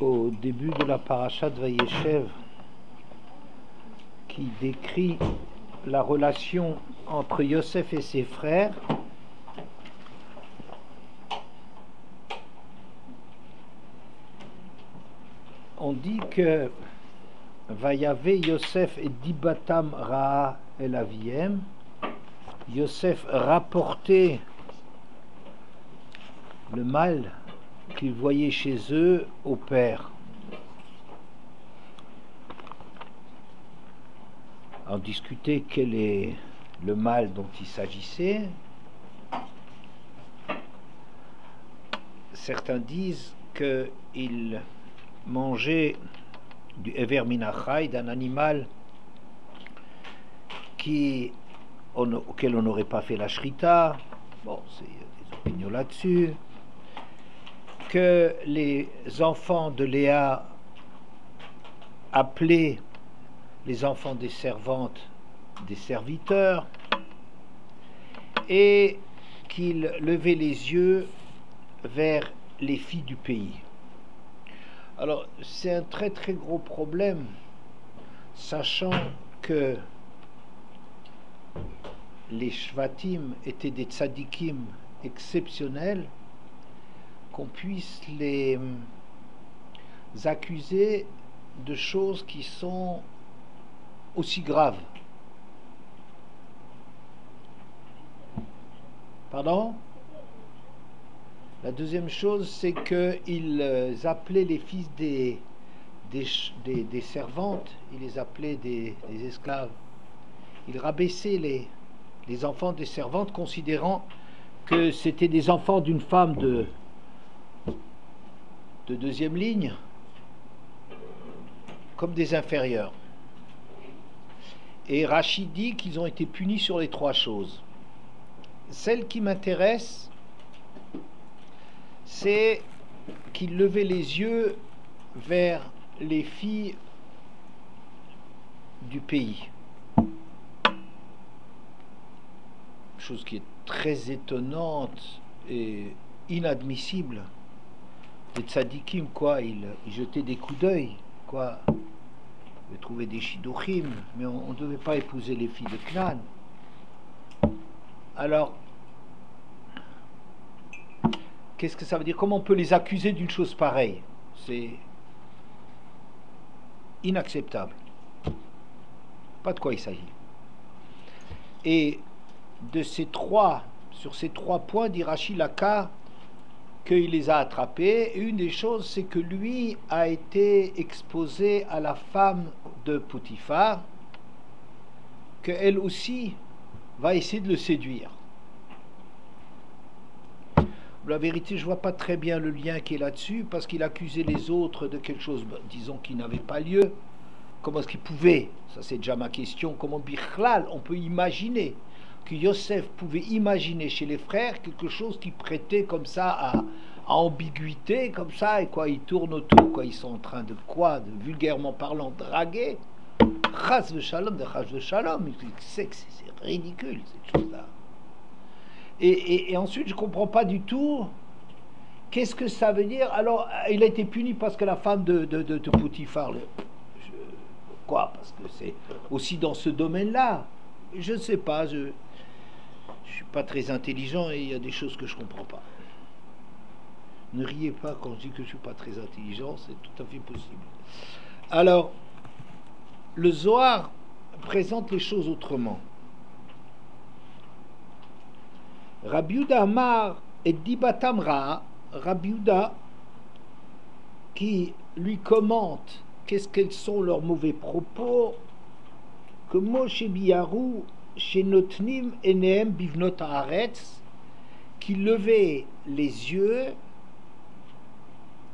au début de la parasha de Vayeshev, qui décrit la relation entre Yosef et ses frères. On dit que Vayave Yosef et Dibatam Ra'a El Aviem, Yosef rapportait le mal qu'il voyait chez eux au père. On discutait quel est le mal dont il s'agissait. Certains disent qu'il mangeait du Ever Minachai, d'un animal auquel on n'aurait pas fait la shrita. Bon, c'est des opinions là-dessus. Que les enfants de Léa appelaient les enfants des servantes des serviteurs, et qu'il levait les yeux vers les filles du pays. Alors, c'est un très très gros problème, sachant que les shvatim étaient des tzadikim exceptionnels, qu'on puisse les accuser de choses qui sont aussi graves. Pardon? La deuxième chose, c'est qu'ils appelaient les fils des servantes, ils les appelaient des esclaves. Ils rabaissaient les enfants des servantes, considérant que c'était des enfants d'une femme de deuxième ligne, comme des inférieurs. Et Rachid dit qu'ils ont été punis sur les trois choses. Celle qui m'intéresse, c'est qu'ils levaient les yeux vers les filles du pays. Chose qui est très étonnante et inadmissible. Les tzadikim, quoi, ils jetaient des coups d'œil, quoi. Ils trouvaient des shidduchim, mais on ne devait pas épouser les filles de Knan. Alors, qu'est-ce que ça veut dire? Comment on peut les accuser d'une chose pareille? C'est inacceptable. Pas de quoi il s'agit. Et sur ces trois points, dit Rashi Laka, qu'il les a attrapés. Et une des choses, c'est que lui a été exposé à la femme de Potiphar, qu'elle aussi va essayer de le séduire. La vérité, je ne vois pas très bien le lien qui est là-dessus, parce qu'il accusait les autres de quelque chose, disons, qui n'avait pas lieu. Comment est-ce qu'il pouvait, ça c'est déjà ma question, comment Bichlal, on peut imaginer que Yosef pouvait imaginer chez les frères quelque chose qui prêtait comme ça à ambiguïté, comme ça, et quoi, ils tournent autour, quoi, ils sont en train de quoi, de vulgairement parlant, draguer. Chas de shalom, c'est ridicule cette chose-là. Et ensuite, je ne comprends pas du tout qu'est-ce que ça veut dire. Alors, il a été puni parce que la femme de Potiphar, quoi, parce que c'est aussi dans ce domaine-là. Je ne sais pas, je suis pas très intelligent et il y a des choses que je comprends pas. Ne riez pas quand je dis que je suis pas très intelligent, c'est tout à fait possible. Alors, le Zohar présente les choses autrement. Rabbi Yehuda Amar et Dibatam Ra'a, Rabbi Yehuda qui lui commente quels sont leurs mauvais propos, que Moshe Biyaru chez Notnim Enehem Bivnot Haaretz, qui levait les yeux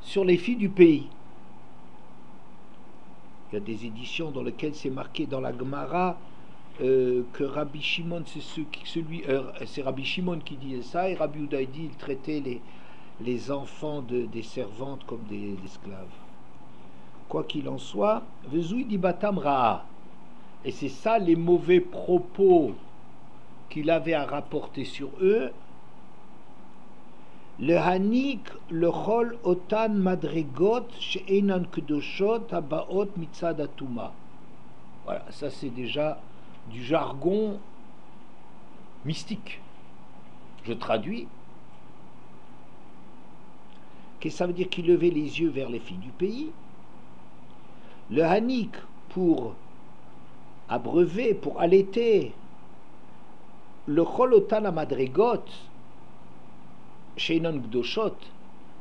sur les filles du pays. Il y a des éditions dans lesquelles c'est marqué dans la Gemara que Rabbi Shimon, c'est Rabbi Shimon qui disait ça, et Rabbi Yehuda dit il traitait les enfants des servantes comme des esclaves. Quoi qu'il en soit, Vezoui Dibatam Ra'a. Et c'est ça les mauvais propos qu'il avait à rapporter sur eux. Le hanik le chol otan madregot she'enan kedoshot habaot mitzad atuma. Voilà, ça c'est déjà du jargon mystique. Je traduis. Qu'est-ce que ça veut dire qu'il levait les yeux vers les filles du pays? Le hanik pour abreuver, pour allaiter. Le chol otan madregot Sheinon Gdoshot,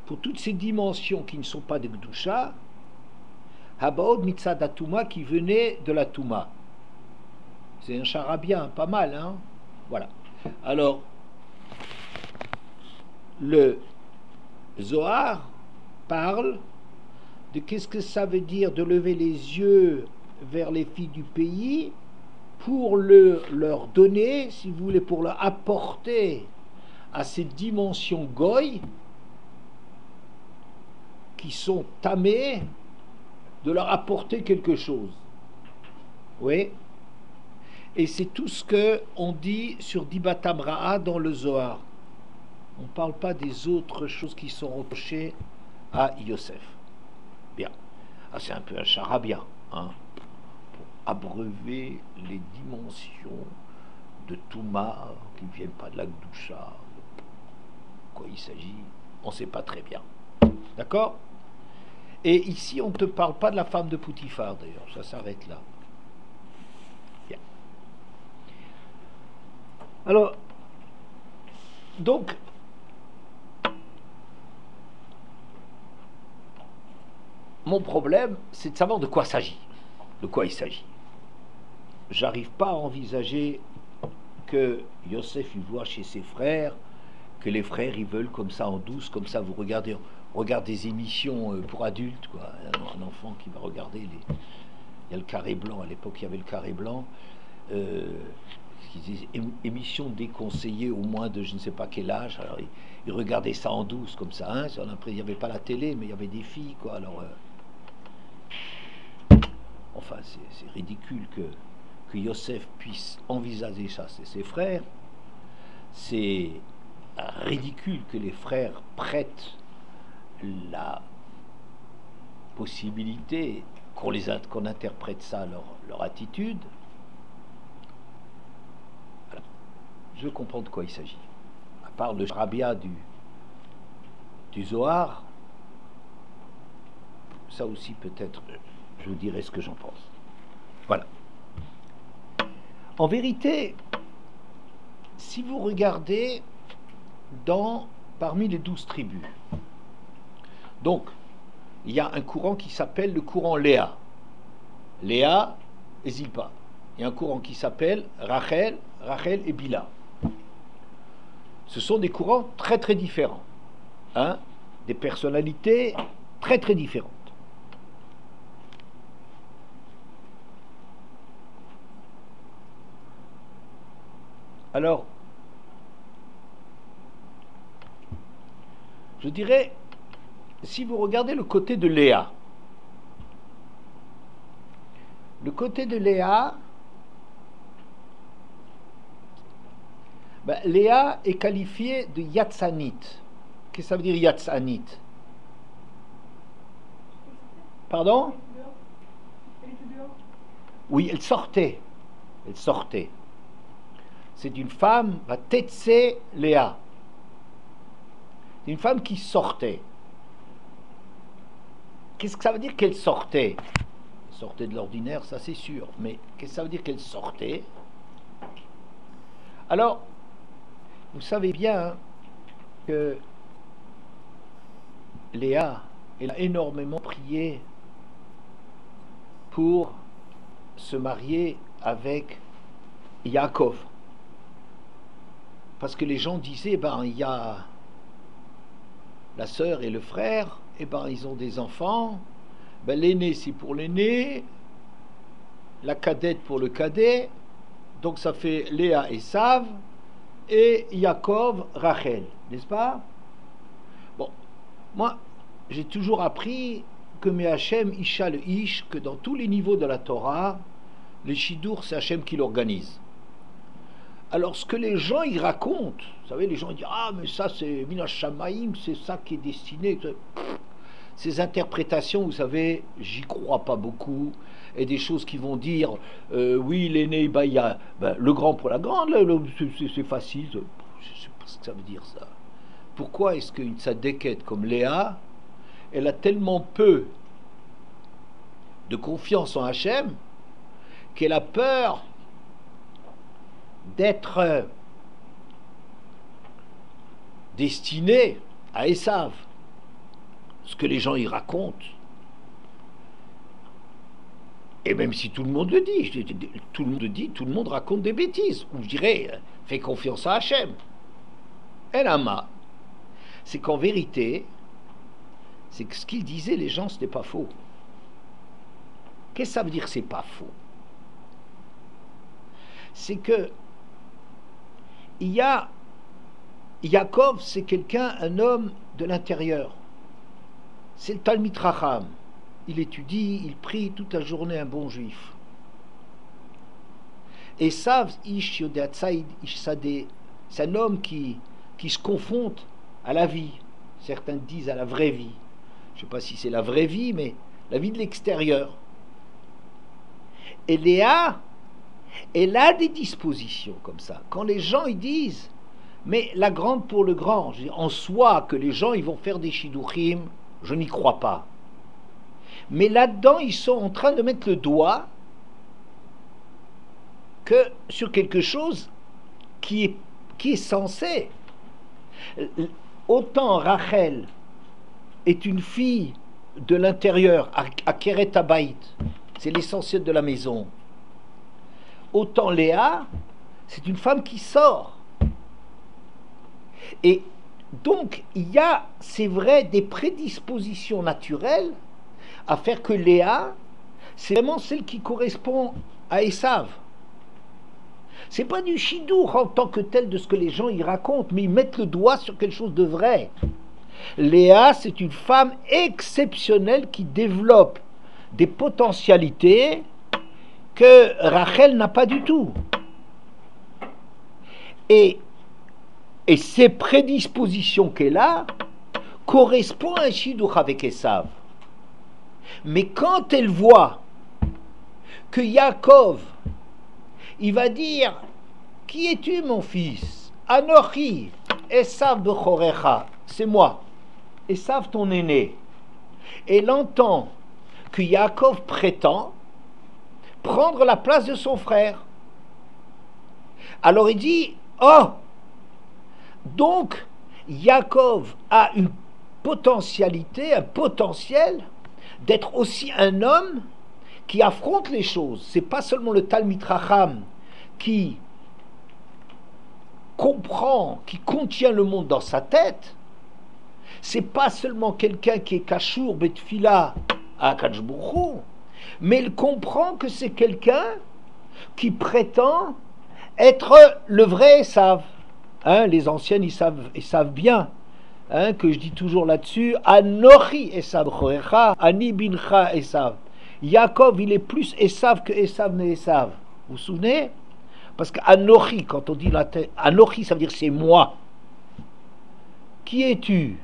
pour toutes ces dimensions qui ne sont pas de Gdusha, Habaod Mitzad Atuma qui venait de la Touma. C'est un charabia, pas mal, hein? Voilà. Alors, le Zohar parle de qu'est-ce que ça veut dire de lever les yeux vers les filles du pays pour leur donner, si vous voulez, pour leur apporter à ces dimensions goy qui sont tamées, de leur apporter quelque chose. Oui. Et c'est tout ce qu'on dit sur Dibatam Ra'a dans le Zohar. On ne parle pas des autres choses qui sont reprochées à Yosef. Bien. Ah, c'est un peu un charabia, hein, pour abreuver les dimensions de Touma qui ne viennent pas de la Gdusha. Quoi il s'agit, on ne sait pas très bien. D'accord? Et ici, on ne te parle pas de la femme de Poutifar, d'ailleurs, ça s'arrête là. Bien. Alors, donc, mon problème, c'est de savoir de quoi il s'agit. De quoi il s'agit. J'arrive pas à envisager que Yosef il voit chez ses frères que les frères ils veulent comme ça en douce, comme ça vous regardez des émissions pour adultes, quoi. Un enfant qui va regarder il y a le carré blanc, à l'époque il y avait le carré blanc, émission déconseillée au moins de je ne sais pas quel âge. Alors il regardait ça en douce comme ça, hein. Il n'y avait pas la télé mais il y avait des filles, quoi. Alors enfin c'est ridicule que Yosef puisse envisager ça, c'est ses frères. C'est ridicule que les frères prêtent la possibilité qu'on interprète ça leur attitude. Voilà. Je comprends de quoi il s'agit. À part le charabia du Zohar, ça aussi peut-être, je vous dirai ce que j'en pense. Voilà. En vérité, si vous regardez parmi les 12 tribus, donc il y a un courant qui s'appelle le courant Léa. Léa et Zilpa. Il y a un courant qui s'appelle Rachel et Bila. Ce sont des courants très très différents, hein, des personnalités très très différentes. Alors, je dirais, si vous regardez le côté de Léa, Léa est qualifiée de Yatzanit. Qu'est-ce que ça veut dire Yatzanit? Pardon? Oui, elle sortait. C'est une femme, Tetse Léa. Une femme qui sortait. Qu'est-ce que ça veut dire qu'elle sortait? Elle sortait de l'ordinaire, ça c'est sûr. Mais qu'est-ce que ça veut dire qu'elle sortait? Alors, vous savez bien que Léa, elle a énormément prié pour se marier avec Yaakov. Parce que les gens disaient, il y a la sœur et le frère, ils ont des enfants, l'aîné c'est pour l'aîné, la cadette pour le cadet, donc ça fait Léa et Sav, et Yaakov, Rachel, n'est-ce pas? Bon, moi, j'ai toujours appris que Hachem, Isha le Ish, que dans tous les niveaux de la Torah, les Shidour, c'est Hachem qui l'organise. Alors ce que les gens y racontent, vous savez, les gens disent ah mais ça c'est Minash Shamaïm, c'est ça qui est destiné. Ces interprétations, vous savez, j'y crois pas beaucoup. Et des choses qui vont dire oui l'aîné, bah, il y a le grand pour la grande, c'est facile. Je ne sais pas ce que ça veut dire ça. Pourquoi est-ce qu'une tzadékette comme Léa, elle a tellement peu de confiance en Hachem qu'elle a peur d'être destinée à Esav, ce que les gens y racontent. Et même si tout le monde le dit, tout le monde raconte des bêtises. Ou je dirais, fais confiance à Hachem. El Ama, c'est qu'en vérité, c'est que ce qu'ils disaient, les gens, ce n'est pas faux. Qu'est-ce que ça veut dire c'est pas faux? C'est que il y a Yaakov, c'est quelqu'un, un homme de l'intérieur. C'est le Talmid Racham. Il étudie, il prie toute la journée, un bon juif. Esav, Ish Yodeatsaïd, Ish Sadeh, c'est un homme qui se confronte à la vie. Certains disent à la vraie vie. Je ne sais pas si c'est la vraie vie, mais la vie de l'extérieur. Et Léa, elle a des dispositions comme ça. Quand les gens ils disent, mais la grande pour le grand, en soi que les gens ils vont faire des shidduchim, je n'y crois pas. Mais là-dedans, ils sont en train de mettre le doigt que sur quelque chose qui est censé. Autant Rachel est une fille de l'intérieur, à Keret Habayit, c'est l'essentiel de la maison. Autant Léa, c'est une femme qui sort. Et donc, il y a, c'est vrai, des prédispositions naturelles à faire que Léa, c'est vraiment celle qui correspond à Esav. C'est pas du chidour en tant que tel de ce que les gens y racontent, mais ils mettent le doigt sur quelque chose de vrai. Léa, c'est une femme exceptionnelle qui développe des potentialités que Rachel n'a pas du tout. Et ces prédispositions qu'elle a correspondent à un chidour avec Esav. Mais quand elle voit que Yaakov, il va dire « Qui es-tu, mon fils ?»« Anochi, Esav bechorecha » c'est moi, Esav ton aîné. Elle entend que Yaakov prétend prendre la place de son frère. Alors il dit « Oh !» Donc, Yaakov a une potentialité, un potentiel d'être aussi un homme qui affronte les choses. C'est pas seulement le Talmid Racham qui comprend, qui contient le monde dans sa tête. C'est pas seulement quelqu'un qui est kashour betfila à Akadosh Baruch Hu, mais il comprend que c'est quelqu'un qui prétend être le vrai Esav. Les anciennes, ils savent bien que je dis toujours là-dessus, Anochi Esav chorecha, Ani bincha Esav. Yaakov, il est plus Esav que Esav n'est Esav. Vous vous souvenez? Parce qu'Anochi, quand on dit la tête, Anochi, ça veut dire c'est moi. Qui es-tu?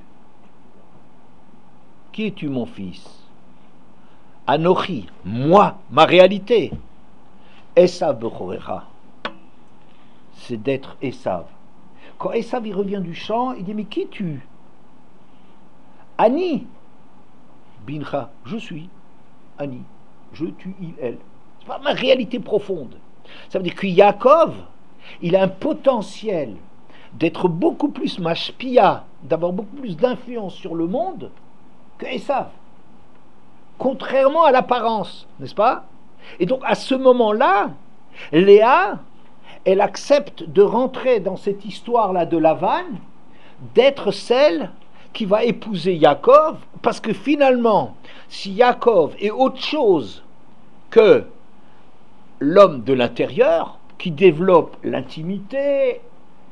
Qui es-tu, mon fils? Anochi, moi, ma réalité. Esav bechorecha, c'est d'être Esav. Quand Esav il revient du champ, il dit mais qui es-tu? Ani bincha, je suis Ani, je tue il, elle. C'est pas ma réalité profonde. Ça veut dire que Yaakov, il a un potentiel d'être beaucoup plus mashpia, d'avoir beaucoup plus d'influence sur le monde que Esav. Contrairement à l'apparence, n'est-ce pas? Et donc à ce moment-là, Léa, elle accepte de rentrer dans cette histoire-là de Lavan, d'être celle qui va épouser Yaakov, parce que finalement, si Yaakov est autre chose que l'homme de l'intérieur, qui développe l'intimité,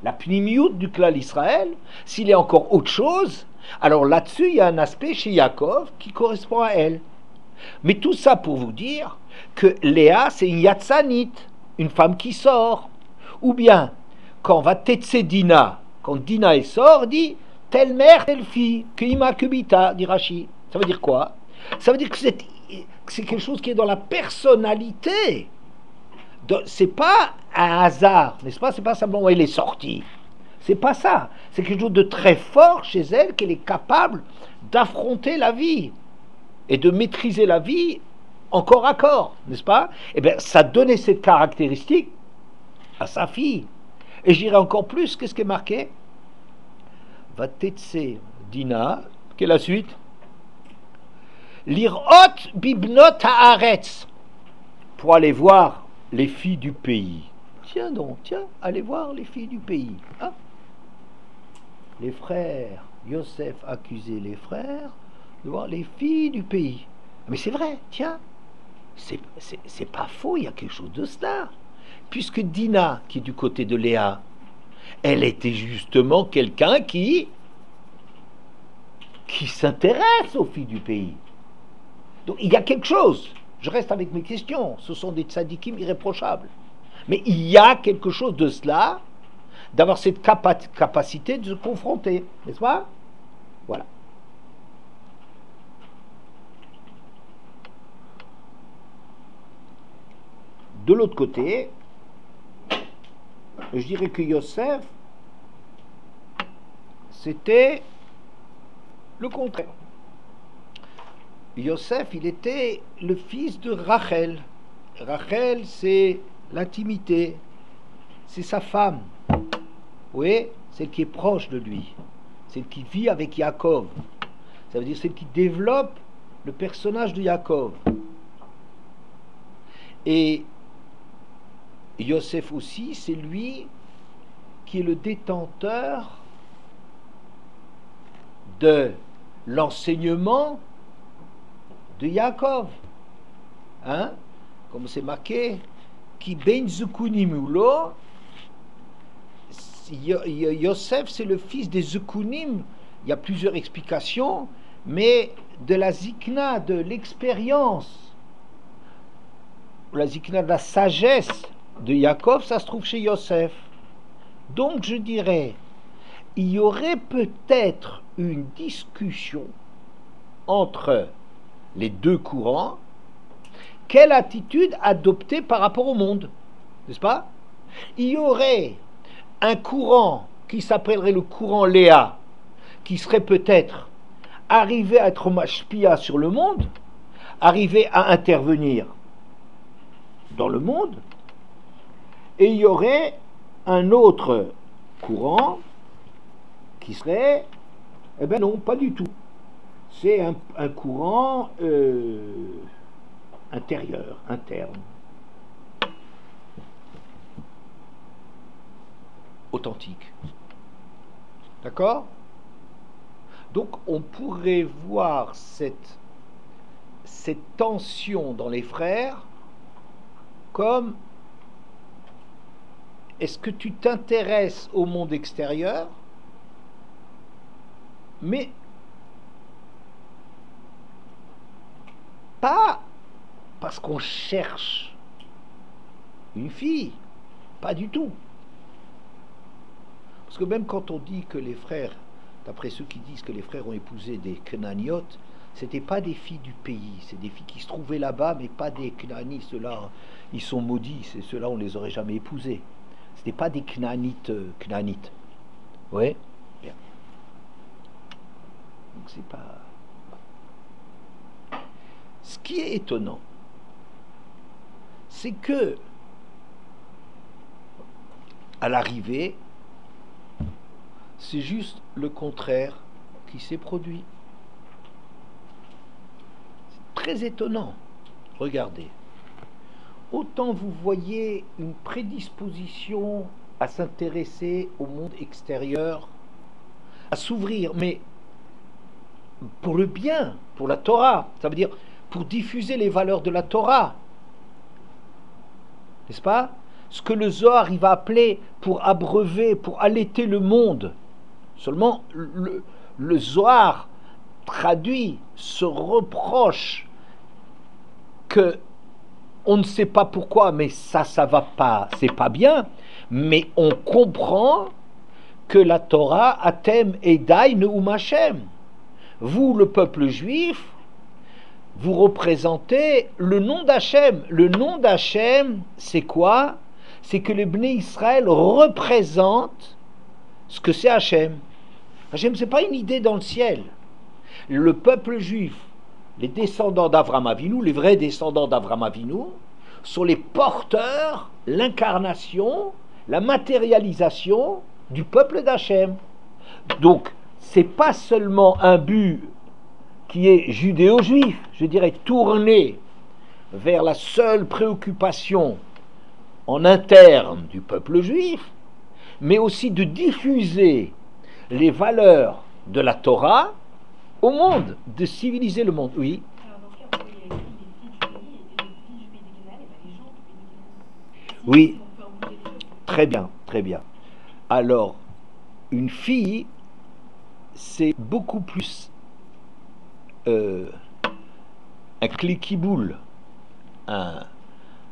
la pnimiout du clan Israël, s'il est encore autre chose, alors là-dessus, il y a un aspect chez Yaakov qui correspond à elle. Mais tout ça pour vous dire que Léa, c'est une yatzanite, une femme qui sort. Ou bien, quand va Tetse Dina, quand Dina elle sort, dit telle mère, telle fille, que ima kubita, dit Rashi. Ça veut dire quoi? Ça veut dire que c'est quelque chose qui est dans la personnalité. C'est pas un hasard, n'est-ce pas? C'est pas simplement elle est sortie. C'est pas ça. C'est quelque chose de très fort chez elle qu'elle est capable d'affronter la vie et de maîtriser la vie en corps à corps, n'est-ce pas? Eh bien, ça donnait cette caractéristique à sa fille. Et j'irai encore plus, qu'est-ce qui est marqué? Vatetse Dina, quelle est la suite? Lirot bibnot haaretz, pour aller voir les filles du pays. Tiens donc, tiens, allez voir les filles du pays. Hein? Les frères, Yosef accusait les frères de voir les filles du pays. Mais c'est vrai, tiens, c'est pas faux, il y a quelque chose de cela. Puisque Dina, qui est du côté de Léa, elle était justement quelqu'un qui s'intéresse aux filles du pays. Donc il y a quelque chose. Je reste avec mes questions. Ce sont des tzadikim irréprochables. Mais il y a quelque chose de cela, d'avoir cette capacité de se confronter, n'est-ce pas? Voilà. De l'autre côté, je dirais que Yosef, c'était le contraire. Yosef, il était le fils de Rachel. Rachel, c'est l'intimité, c'est sa femme. Oui, celle qui est proche de lui, celle qui vit avec Yaakov. Ça veut dire celle qui développe le personnage de Yaakov. Et Yosef aussi, c'est lui qui est le détenteur de l'enseignement de Yaakov. Hein? Comme c'est marqué, qui ben zukunim ulo. Yosef, c'est le fils des zukunim. Il y a plusieurs explications, mais de la zikna, de l'expérience, la zikna de la sagesse de Yaakov, ça se trouve chez Yosef. Donc je dirais, il y aurait peut-être une discussion entre les deux courants. Quelle attitude adopter par rapport au monde, n'est-ce pas? Il y aurait un courant qui s'appellerait le courant Léa, qui serait peut-être arrivé à être mashpia sur le monde, arrivé à intervenir dans le monde, et il y aurait un autre courant qui serait, eh bien non, pas du tout. C'est un courant intérieur, interne, authentique. D'accord? Donc on pourrait voir cette tension dans les frères comme: est-ce que tu t'intéresses au monde extérieur, mais pas parce qu'on cherche une fille, pas du tout. Parce que même quand on dit que les frères, d'après ceux qui disent que les frères ont épousé des Canaaniotes, c'était pas des filles du pays, c'est des filles qui se trouvaient là-bas, mais pas des Canaanites. Ceux-là, ils sont maudits, ceux-là, on les aurait jamais épousés. C'était pas des Canaanites. Ouais. Bien. Donc c'est pas. Ce qui est étonnant, c'est que à l'arrivée, c'est juste le contraire qui s'est produit. C'est très étonnant. Regardez. Autant vous voyez une prédisposition à s'intéresser au monde extérieur, à s'ouvrir, mais pour le bien, pour la Torah, ça veut dire pour diffuser les valeurs de la Torah, n'est-ce pas? Ce que le Zohar il va appeler pour abreuver, pour allaiter le monde. Seulement le Zohar traduit, se reproche que on ne sait pas pourquoi, mais ça va pas, c'est pas bien, mais on comprend que la Torah, Atem Edai Neum Hashem. Vous, le peuple juif, vous représentez le nom d'Hachem. Le nom d'Hachem, c'est quoi? C'est que les Bnei Israël représentent ce que c'est Hachem. Hachem, c'est pas une idée dans le ciel. Le peuple juif, les descendants d'Avraham Avinu, les vrais descendants d'Avraham Avinu, sont les porteurs, l'incarnation, la matérialisation du peuple d'Hachem. Donc, c'est pas seulement un but qui est judéo-juif, je dirais tourné vers la seule préoccupation en interne du peuple juif, mais aussi de diffuser les valeurs de la Torah au monde, de civiliser le monde. Oui. Alors dans ce cas, pourquoi il y a écrit des filles du pays et des filles du pays de Canaan et pas les gens du pays de Canaan? Oui, On peut en bouger les choses. très bien, très bien. Alors, une fille, c'est beaucoup plus un cliquiboule, un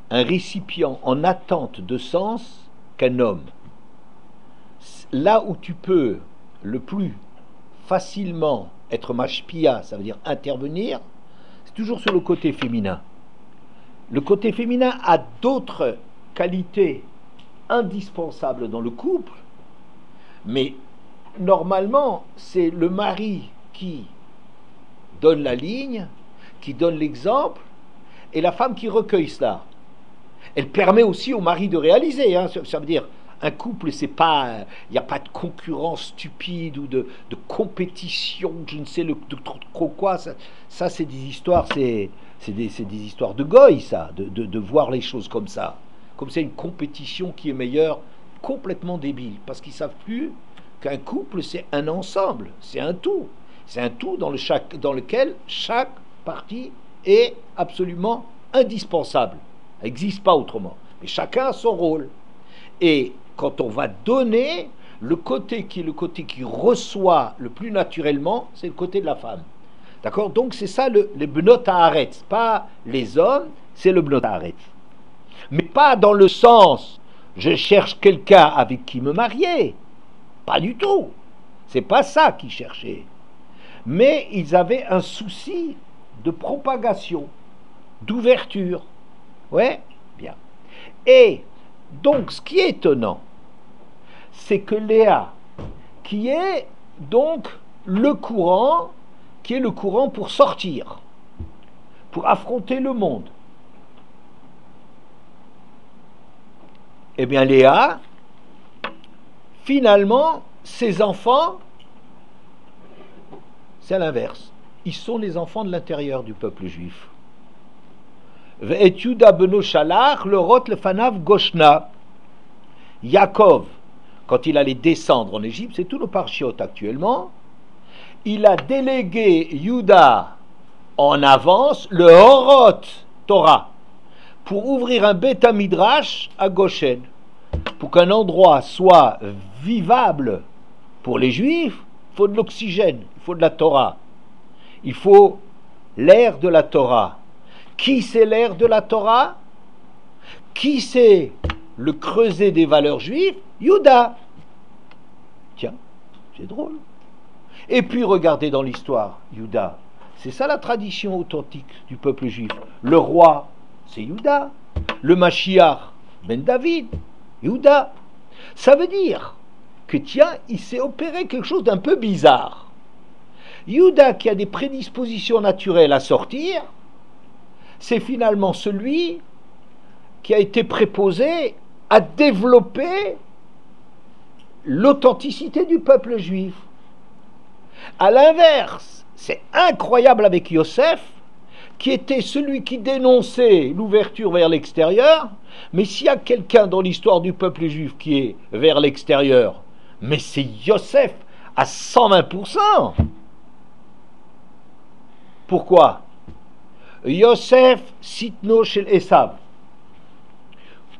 récipient en attente de sens qu'un homme. Là où tu peux le plus facilement être mashpia, ça veut dire intervenir, c'est toujours sur le côté féminin. Le côté féminin a d'autres qualités indispensables dans le couple, mais normalement, c'est le mari qui donne la ligne, qui donne l'exemple, et la femme qui recueille cela. Elle permet aussi au mari de réaliser. Ça veut dire, un couple, c'est pas, il n'y a pas de concurrence stupide ou de compétition, je ne sais trop quoi. Ça c'est des histoires, c'est des histoires de goy, ça, de voir les choses comme ça. Comme c'est une compétition qui est meilleure, complètement débile, parce qu'ils savent plus qu'un couple, c'est un ensemble, c'est un tout. C'est un tout dans lequel chaque partie est absolument indispensable. Elle n'existe pas autrement. Mais chacun a son rôle. Et quand on va donner, le côté qui reçoit le plus naturellement, c'est le côté de la femme. D'accord? Donc c'est ça les Bnot Haaretz. Pas les hommes, c'est le Bnot Haaretz. Mais pas dans le sens, je cherche quelqu'un avec qui me marier. Pas du tout. C'est pas ça qu'ils cherchaient. Mais ils avaient un souci de propagation, d'ouverture. Ouais, bien. Et donc, ce qui est étonnant, c'est que Léa, qui est donc le courant pour sortir, pour affronter le monde, eh bien Léa, finalement, ses enfants, c'est à l'inverse. Ils sont les enfants de l'intérieur du peuple juif. Ve'et Yuda beno shalach lorot lefanav goshna. Yaakov, quand il allait descendre en Égypte, c'est tout le parchiot actuellement, il a délégué Yuda en avance le Horot Torah pour ouvrir un Beth Midrash à Goshen, pour qu'un endroit soit vivable pour les Juifs. Il faut de l'oxygène, il faut de la Torah, il faut l'air de la Torah. Qui c'est l'air de la Torah? Qui c'est le creuset des valeurs juives? Yuda. Tiens, c'est drôle. Et puis regardez dans l'histoire, Yuda, c'est ça la tradition authentique du peuple juif. Le roi, c'est Yuda. Le Mashiach, Ben David, Yuda. Ça veut dire que tiens, il s'est opéré quelque chose d'un peu bizarre. Yuda, qui a des prédispositions naturelles à sortir, c'est finalement celui qui a été préposé à développer l'authenticité du peuple juif. À l'inverse, c'est incroyable avec Yosef, qui était celui qui dénonçait l'ouverture vers l'extérieur, mais s'il y a quelqu'un dans l'histoire du peuple juif qui est vers l'extérieur, mais c'est Yosef à 120%. Pourquoi? Yosef sitno shel Esav.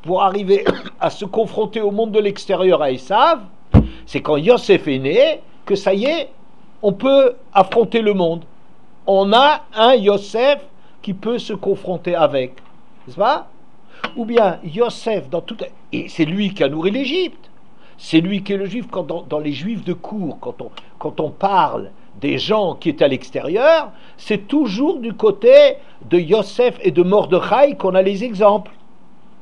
Pour arriver à se confronter au monde de l'extérieur à Esav, c'est quand Yosef est né que ça y est, on peut affronter le monde. On a un Yosef qui peut se confronter avec. n'est-ce pas? Ou bien Yosef, et c'est lui qui a nourri l'Égypte. C'est lui qui est le juif. Dans les juifs de cour, quand on parle des gens qui étaient à l'extérieur, c'est toujours du côté de Yosef et de Mordechai qu'on a les exemples.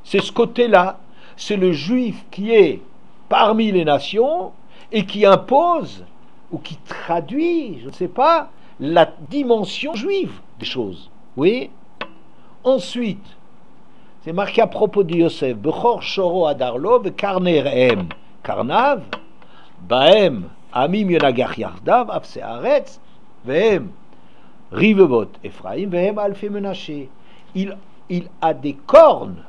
C'est ce côté-là. C'est le juif qui est parmi les nations et qui impose ou qui traduit, je ne sais pas, la dimension juive des choses. Oui. Ensuite, c'est marqué à propos de Yosef, Bechor Shoro Adarlo, Karner Em, Karnav, Baem, Amim Yonagach Yardav, Afse Aretz, Vehem, Rivebot, Ephraim, Vehem Alfe Menaché. Il a des cornes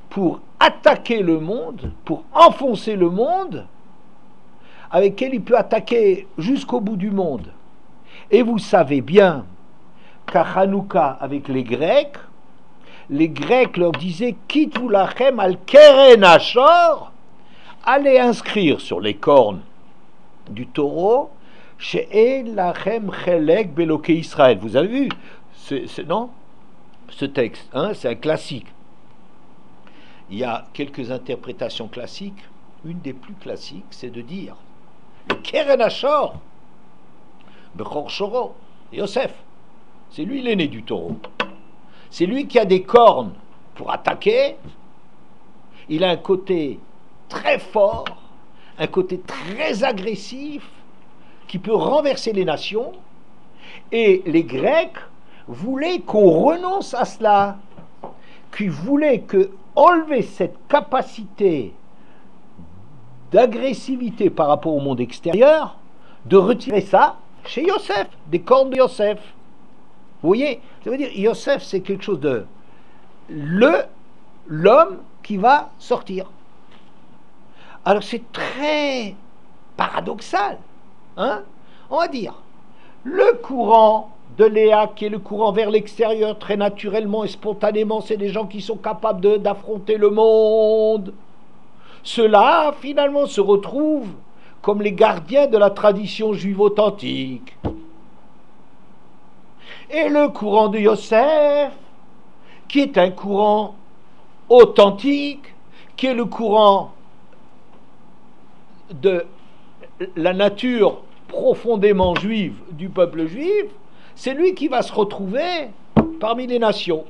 pour attaquer le monde, pour enfoncer le monde, avec lequel il peut attaquer jusqu'au bout du monde. Et vous savez bien qu'à Hanouka, avec les Grecs leur disaient Kitu lachem al keren ashor, allez inscrire sur les cornes du taureau She'en lachem chelek beloke Israël. Vous avez vu non, ce texte, hein, c'est un classique. Il y a quelques interprétations classiques. Une des plus classiques, c'est de dire le keren ashor, Bechor Shoro, Yosef, c'est lui l'aîné du taureau. C'est lui qui a des cornes pour attaquer. Il a un côté très fort, un côté très agressif, qui peut renverser les nations. Et les Grecs voulaient qu'on renonce à cela, qui voulaient que enlever cette capacité d'agressivité par rapport au monde extérieur, de retirer ça chez Yosef, des cornes de Yosef. Vous voyez, ça veut dire Yosef, c'est quelque chose de l'homme qui va sortir. Alors c'est très paradoxal, hein? On va dire le courant de Léa, qui est le courant vers l'extérieur, très naturellement et spontanément, c'est des gens qui sont capables d'affronter le monde. Ceux-là, finalement, se retrouvent comme les gardiens de la tradition juive authentique. Et le courant de Yosef, qui est un courant authentique, qui est le courant de la nature profondément juive du peuple juif, c'est lui qui va se retrouver parmi les nations.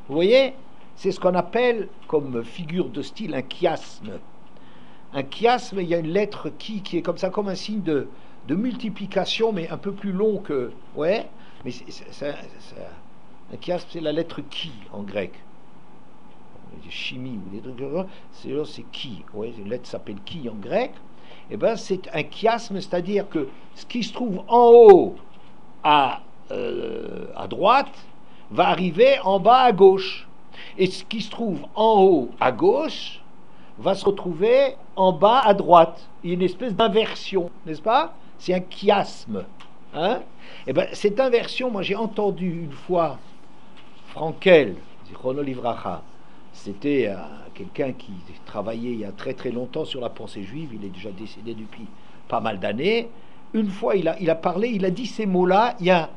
Vous voyez, c'est ce qu'on appelle comme figure de style un chiasme. Un chiasme, il y a une lettre qui est comme ça, comme un signe de multiplication, mais un peu plus long que... Ouais, mais un chiasme, c'est la lettre qui en grec. Chimie ou des trucs comme ça, c'est qui. Ouais, une lettre s'appelle qui en grec. Et ben c'est un chiasme, c'est-à-dire que ce qui se trouve en haut à droite va arriver en bas à gauche. Et ce qui se trouve en haut à gauche va se retrouver en bas à droite. Il y a une espèce d'inversion, n'est-ce pas? C'est un chiasme. Hein? Et ben, cette inversion, moi j'ai entendu une fois Frankel, Zichrono Livracha, c'était quelqu'un qui travaillait il y a très très longtemps sur la pensée juive, il est déjà décédé depuis pas mal d'années. Une fois il a parlé, il a dit ces mots-là, il y a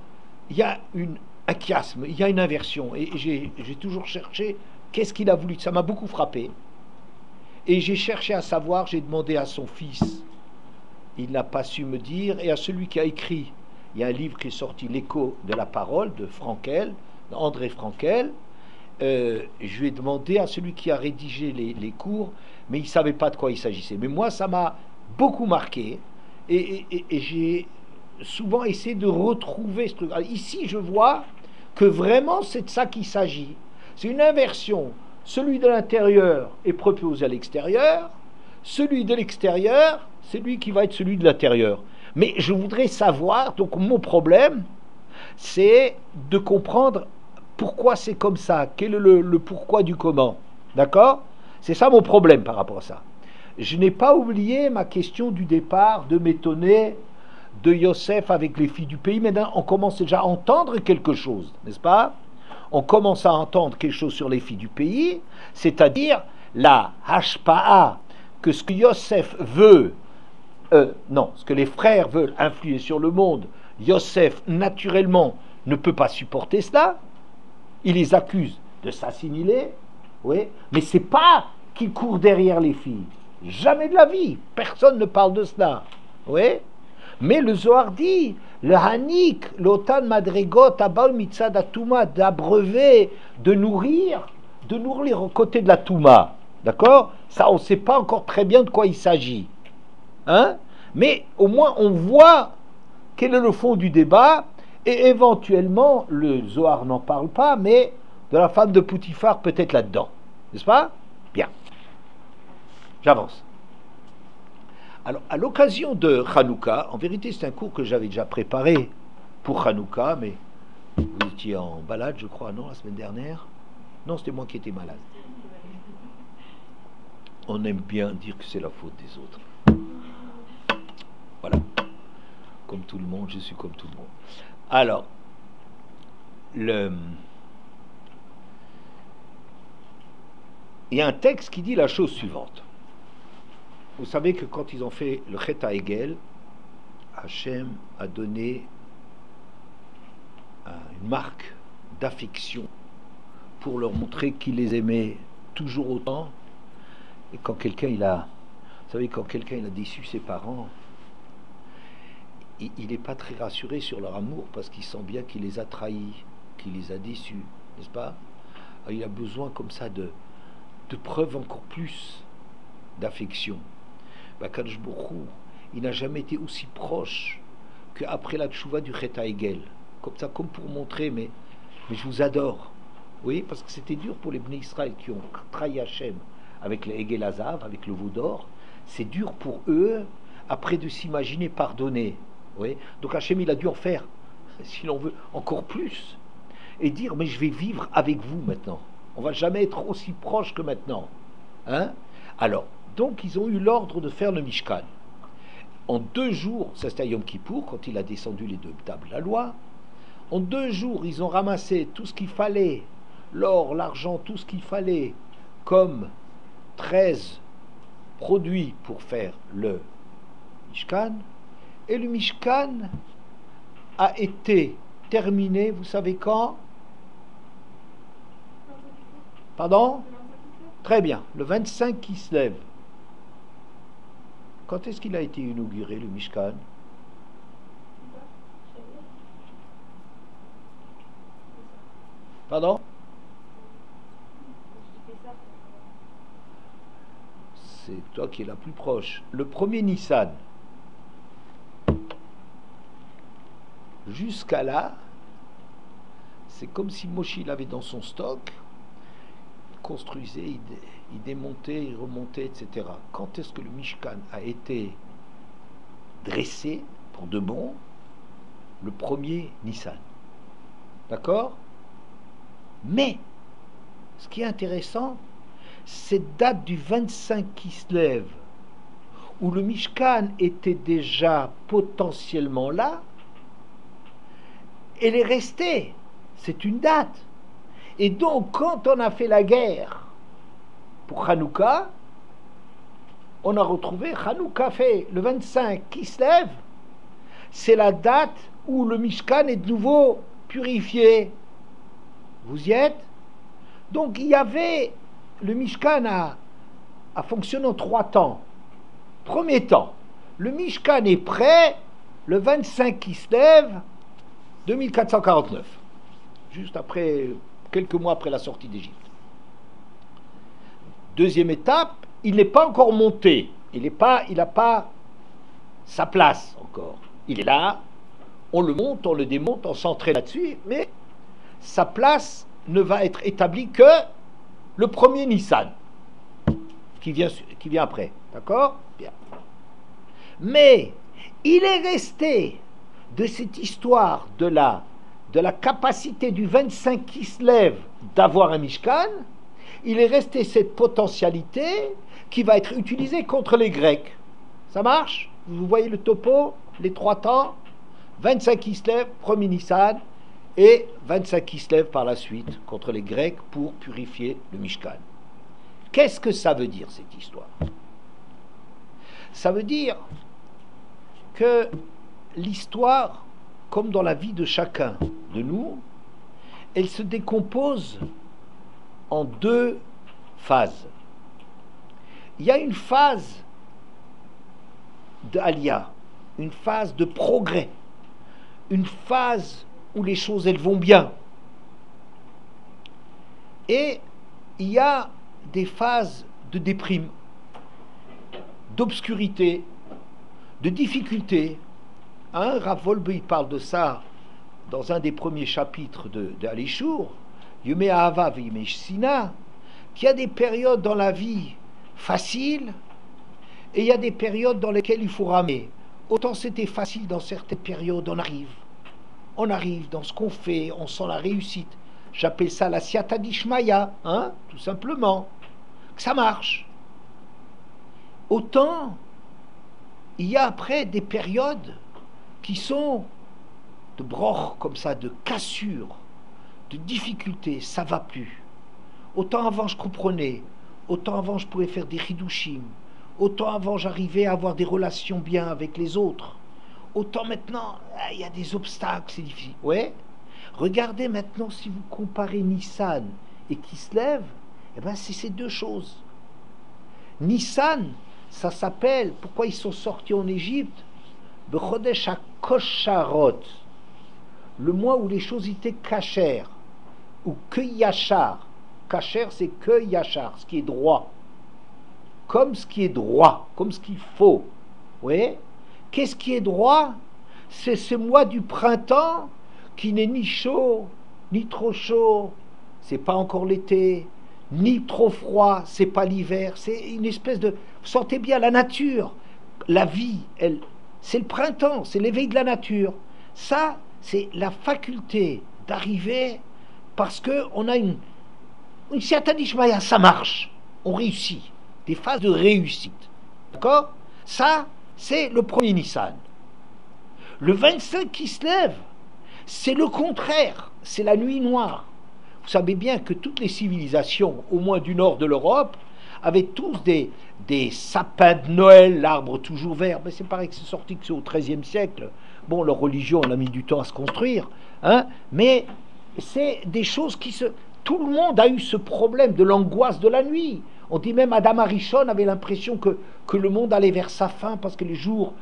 un chiasme, il y a une inversion. Et j'ai toujours cherché qu'est-ce qu'il a voulu. Ça m'a beaucoup frappé. Et j'ai cherché à savoir, j'ai demandé à son fils, il n'a pas su me dire, et à celui qui a écrit, il y a un livre qui est sorti, L'écho de la parole, de Frankel, André Frankel. Je lui ai demandé à celui qui a rédigé les cours, mais il ne savait pas de quoi il s'agissait. Mais moi, ça m'a beaucoup marqué, et j'ai souvent essayé de retrouver ce truc. Alors, ici, je vois que vraiment, c'est de ça qu'il s'agit. C'est une inversion. Celui de l'intérieur est proposé à l'extérieur, celui de l'extérieur, c'est lui qui va être celui de l'intérieur. Mais je voudrais savoir, donc mon problème, c'est de comprendre pourquoi c'est comme ça, quel est le pourquoi du comment. D'accord? C'est ça mon problème par rapport à ça. Je n'ai pas oublié ma question du départ de m'étonner de Yosef avec les filles du pays. Maintenant, on commence déjà à entendre quelque chose, n'est-ce pas? On commence à entendre quelque chose sur les filles du pays, c'est-à-dire la hashpa'a, que ce que Yosef veut, ce que les frères veulent influer sur le monde, Yosef, naturellement, ne peut pas supporter cela. Il les accuse de s'assimiler, oui, mais c'est pas qu'il court derrière les filles. Jamais de la vie. Personne ne parle de cela. Oui. Mais le Zohar dit, le Hanik, l'Otan Madregot, Abal Mitzad Atuma, d'abreuver, de nourrir aux côtés de la Touma. D'accord? Ça, on ne sait pas encore très bien de quoi il s'agit. Hein? Mais au moins, on voit quel est le fond du débat, et éventuellement, le Zohar n'en parle pas, mais de la femme de Poutifar peut-être là-dedans. N'est-ce pas? Bien. J'avance. Alors, à l'occasion de Hanouka, en vérité, c'est un cours que j'avais déjà préparé pour Hanouka, mais vous étiez en balade, je crois, non, la semaine dernière? Non, c'était moi qui étais malade. On aime bien dire que c'est la faute des autres. Voilà. Comme tout le monde, je suis comme tout le monde. Alors, il y a un texte qui dit la chose suivante. Vous savez que quand ils ont fait le Chet HaEgel, Hachem a donné une marque d'affection pour leur montrer qu'il les aimait toujours autant. Et quand quelqu'un vous savez, quand quelqu'un a déçu ses parents, il n'est pas très rassuré sur leur amour parce qu'il sent bien qu'il les a trahis, qu'il les a déçus, n'est-ce pas? Alors, il a besoin comme ça de preuves encore plus d'affection. Kadosh Baruch Hu, il n'a jamais été aussi proche qu'après la tchouva du Chet HaEgel. Comme ça, comme pour montrer, mais je vous adore. Oui, parce que c'était dur pour les Bnei Israël qui ont trahi Hachem avec le Egel Hazav, avec le veau d'or. C'est dur pour eux, après, de s'imaginer pardonner. Oui. Donc Hachem, il a dû en faire, si l'on veut, encore plus. Et dire, mais je vais vivre avec vous maintenant. On ne va jamais être aussi proche que maintenant. Hein? Alors, donc, ils ont eu l'ordre de faire le Mishkan. En 2 jours, ça c'était à Yom Kippour, quand il a descendu les 2 tables de la loi. En 2 jours, ils ont ramassé tout ce qu'il fallait, l'or, l'argent, tout ce qu'il fallait, comme 13 produits pour faire le Mishkan. Et le Mishkan a été terminé, vous savez quand? Pardon? Très bien, le 25 qui se lève. Quand est-ce qu'il a été inauguré, le Mishkan? Pardon? C'est toi qui es la plus proche. Le premier Nissan. Jusqu'à là, c'est comme si Moshe l'avait dans son stock, il construisait, il démontait, il remontait, etc. Quand est-ce que le Mishkan a été dressé pour de bon? Le premier Nissan. D'accord? Mais, ce qui est intéressant, cette date du 25 qui se lève, où le Mishkan était déjà potentiellement là, elle est restée. C'est une date. Et donc, quand on a fait la guerre pour Hanouka, on a retrouvé Hanouka fait le 25 qui se lève, c'est la date où le Mishkan est de nouveau purifié. Vous y êtes? Donc, il y avait le Mishkan a fonctionné en 3 temps. Premier temps, le Mishkan est prêt le 25 qui se lève 2449, juste après, quelques mois après la sortie d'Égypte. Deuxième étape, il n'est pas encore monté, il n'a pas sa place encore. Il est là, on le monte, on le démonte, on s'entraîne là-dessus, mais sa place ne va être établie que le premier Nissan, qui vient après. D'accord? Bien. Mais il est resté de cette histoire de la capacité du 25 qui se lève d'avoir un Mishkan, il est resté cette potentialité qui va être utilisée contre les Grecs. Ça marche? Vous voyez le topo, les 3 temps, 25 qui se lève, premier Nissan, et 25 qui se lève par la suite contre les Grecs pour purifier le Mishkan. Qu'est-ce que ça veut dire, cette histoire? Ça veut dire que l'histoire, comme dans la vie de chacun de nous, elle se décompose en deux phases. Il y a une phase d'Aliyah, une phase de progrès, une phase où les choses elles vont bien. Et il y a des phases de déprime, d'obscurité, de difficulté. Rav Wolbe, il parle de ça dans un des premiers chapitres de Alishour, Yemei Ahava ve'Yemei Sina, qu'il y a des périodes dans la vie faciles et il y a des périodes dans lesquelles il faut ramer. Autant c'était facile dans certaines périodes, on arrive dans ce qu'on fait, on sent la réussite. J'appelle ça la Siyata Dishmaya, tout simplement, que ça marche. Autant il y a après des périodes qui sont de broch comme ça, de cassure, de difficulté, ça va plus. Autant avant je comprenais, autant avant je pouvais faire des chidushim, autant avant j'arrivais à avoir des relations bien avec les autres, autant maintenant il y a des obstacles, c'est difficile. Ouais. Regardez maintenant si vous comparez Nissan et Kislev, eh ben c'est ces deux choses. Nissan, ça s'appelle, pourquoi ils sont sortis en Égypte, Bechodesh HaKosharot, le mois où les choses étaient cachères, ou que yachar. Kacher, c'est que yachar, ce qui est droit. Comme ce qui est droit, comme ce qu'il faut. Oui. Qu'est-ce qui est droit? C'est ce mois du printemps qui n'est ni chaud, ni trop chaud, c'est pas encore l'été, ni trop froid, c'est pas l'hiver, c'est une espèce de... Vous sentez bien la nature, la vie, elle, c'est le printemps, c'est l'éveil de la nature. Ça, c'est la faculté d'arriver parce qu'on a une Siyata Dishmaya, ça marche, on réussit, des phases de réussite. D'accord? Ça, c'est le premier Nissan. Le 25 qui se lève, c'est le contraire, c'est la nuit noire. Vous savez bien que toutes les civilisations, au moins du nord de l'Europe, avaient tous des sapins de Noël, l'arbre toujours vert. Mais c'est pareil que c'est sorti que c'est au XIIIe siècle. Bon, leur religion, on a mis du temps à se construire, mais c'est des choses qui se... Tout le monde a eu ce problème de l'angoisse de la nuit. On dit même Adam Arishon avait l'impression que le monde allait vers sa fin parce que les jours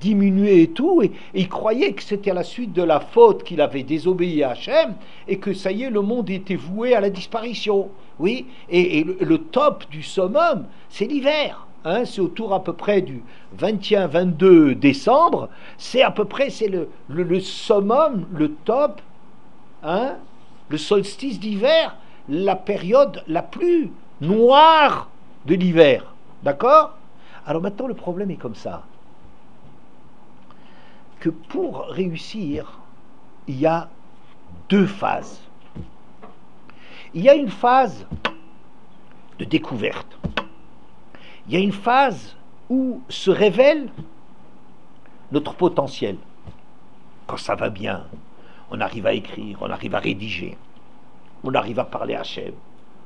diminuaient et tout, et il croyait que c'était à la suite de la faute qu'il avait désobéi à Hachem, et que ça y est, le monde était voué à la disparition. Oui, et le top du summum, c'est l'hiver. C'est autour à peu près du 21-22 décembre, c'est à peu près, c'est le summum, le top, le solstice d'hiver, la période la plus noire de l'hiver. D'accord? Alors maintenant, le problème est comme ça, que pour réussir, il y a deux phases. Il y a une phase de découverte. Il y a une phase où se révèle notre potentiel. Quand ça va bien, on arrive à écrire, on arrive à rédiger, on arrive à parler à Hachem,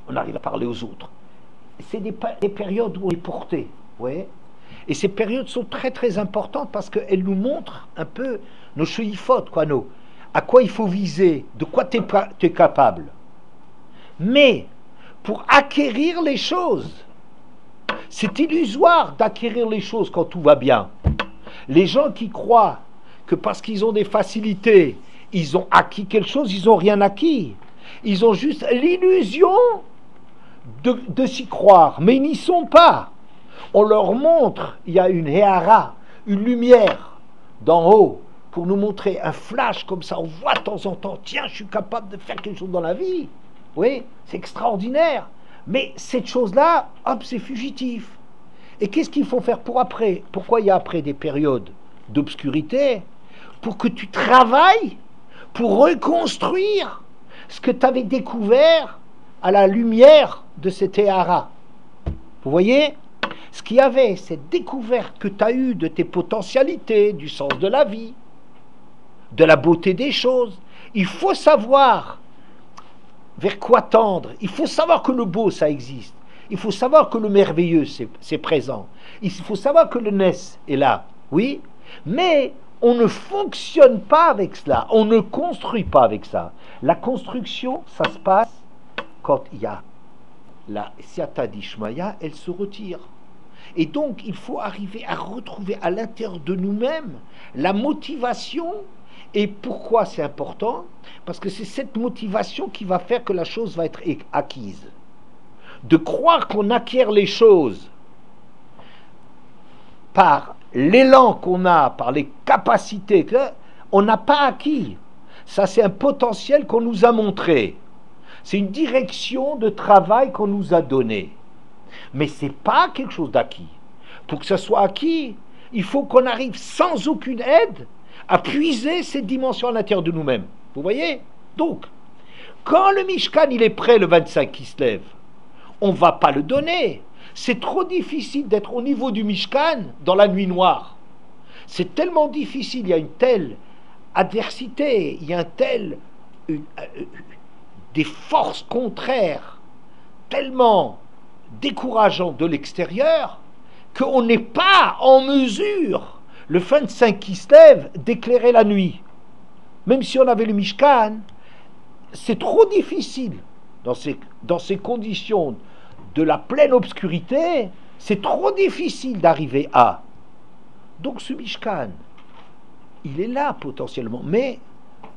on arrive à parler aux autres. C'est des périodes où on est porté. Ouais. Et ces périodes sont très très importantes parce qu'elles nous montrent un peu nos cheifot, à quoi il faut viser, de quoi tu es capable. Mais pour acquérir les choses, c'est illusoire d'acquérir les choses quand tout va bien. Les gens qui croient que parce qu'ils ont des facilités, ils ont acquis quelque chose, ils n'ont rien acquis. Ils ont juste l'illusion de s'y croire, mais ils n'y sont pas. On leur montre, il y a une héara, une lumière d'en haut, pour nous montrer un flash comme ça, on voit de temps en temps, tiens, je suis capable de faire quelque chose dans la vie. Oui, c'est extraordinaire. Mais cette chose-là, hop, c'est fugitif. Et qu'est-ce qu'il faut faire pour après? Pourquoi il y a après des périodes d'obscurité? Pour que tu travailles, pour reconstruire ce que tu avais découvert à la lumière de cette héara. Vous voyez? Ce qu'il y avait, cette découverte que tu as eue de tes potentialités, du sens de la vie, de la beauté des choses. Il faut savoir vers quoi tendre. Il faut savoir que le beau, ça existe. Il faut savoir que le merveilleux, c'est présent. Il faut savoir que le Ness est là. Oui, mais on ne fonctionne pas avec cela. On ne construit pas avec ça. La construction, ça se passe quand il y a la Siata d'Ishmaïa, elle se retire. Et donc, il faut arriver à retrouver à l'intérieur de nous-mêmes la motivation. Et pourquoi c'est important? Parce que c'est cette motivation qui va faire que la chose va être acquise. De croire qu'on acquiert les choses par l'élan qu'on a, par les capacités qu'on n'a pas acquis. Ça, c'est un potentiel qu'on nous a montré. C'est une direction de travail qu'on nous a donnée. Mais ce n'est pas quelque chose d'acquis. Pour que ça soit acquis, il faut qu'on arrive sans aucune aide à puiser cette dimension à l'intérieur de nous-mêmes. Vous voyez? Donc, quand le Mishkan il est prêt le 25 qui se lève, on ne va pas le donner. C'est trop difficile d'être au niveau du Mishkan dans la nuit noire. C'est tellement difficile, il y a une telle adversité, il y a un tel... des forces contraires tellement décourageantes de l'extérieur qu'on n'est pas en mesure, le 25 qui se lève, d'éclairer la nuit. Même si on avait le Mishkan, c'est trop difficile dans ces conditions de la pleine obscurité, c'est trop difficile d'arriver à. Donc ce Mishkan, il est là potentiellement, mais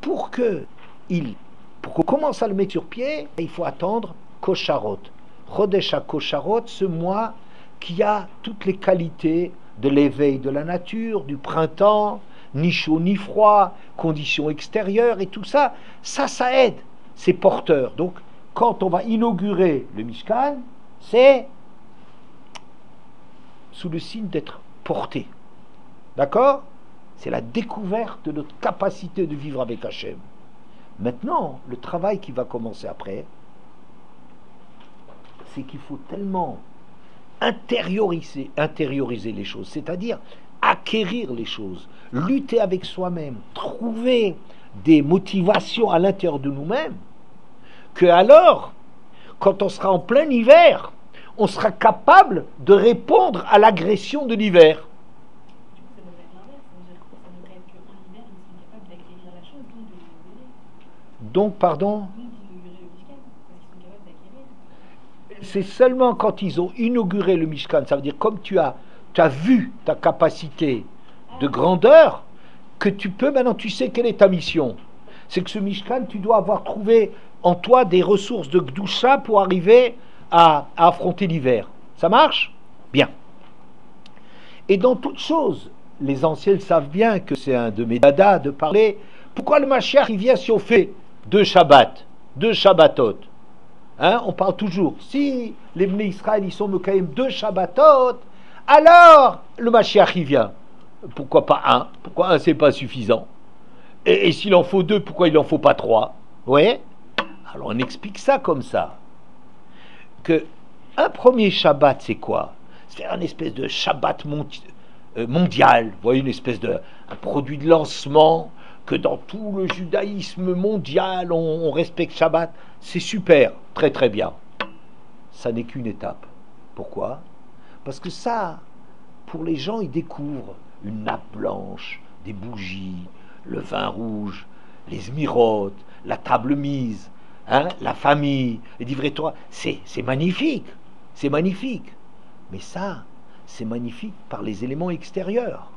pour qu'on commence à le mettre sur pied, il faut attendre Kosharot. Rodesha Kosharot, ce mois qui a toutes les qualités de l'éveil de la nature, du printemps, ni chaud ni froid, conditions extérieures et tout ça, ça aide, c'est porteur. Donc, quand on va inaugurer le Mishkan, c'est sous le signe d'être porté. D'accord? C'est la découverte de notre capacité de vivre avec Hachem. Maintenant, le travail qui va commencer après, c'est qu'il faut tellement intérioriser les choses, c'est-à-dire acquérir les choses, lutter avec soi-même, trouver des motivations à l'intérieur de nous-mêmes, que alors, quand on sera en plein hiver, on sera capable de répondre à l'agression de l'hiver. Ça devrait être l'inverse, ça devrait être qu'en hiver, ils sont capables d'acquérir la chose, donc de l'inaugurer. Donc, pardon, Donc d'inaugurer le Mishkan, parce qu'ils sont capables d'acquérir. c'est seulement quand ils ont inauguré le Mishkan, ça veut dire comme tu as vu ta capacité de grandeur, que tu peux, maintenant tu sais quelle est ta mission. C'est que ce Mishkan, tu dois avoir trouvé en toi des ressources de Gdusha pour arriver à affronter l'hiver. Ça marche? Bien. Et dans toute chose, les anciens savent bien que c'est un de mes dadas de parler. Pourquoi le Mashiach il vient si on fait 2 Shabbatot? Hein, on parle toujours. Si les Bnei Israël ils sont quand même 2 Shabbatot, alors le Mashiach il vient. Pourquoi pas 1? Pourquoi 1 c'est pas suffisant? Et s'il en faut 2, pourquoi il en faut pas 3? Ouais. Alors on explique ça comme ça. Que un premier Shabbat c'est quoi? C'est faire une espèce de Shabbat mondial. Vous voyez, une espèce de un produit de lancement que dans tout le judaïsme mondial on respecte Shabbat. C'est super, très très bien. Ça n'est qu'une étape. Pourquoi? Parce que ça, pour les gens, ils découvrent une nappe blanche, des bougies, le vin rouge, les zmirotes, la table mise, hein, la famille, les livrets Torah. C'est magnifique, c'est magnifique. Mais ça, c'est magnifique par les éléments extérieurs.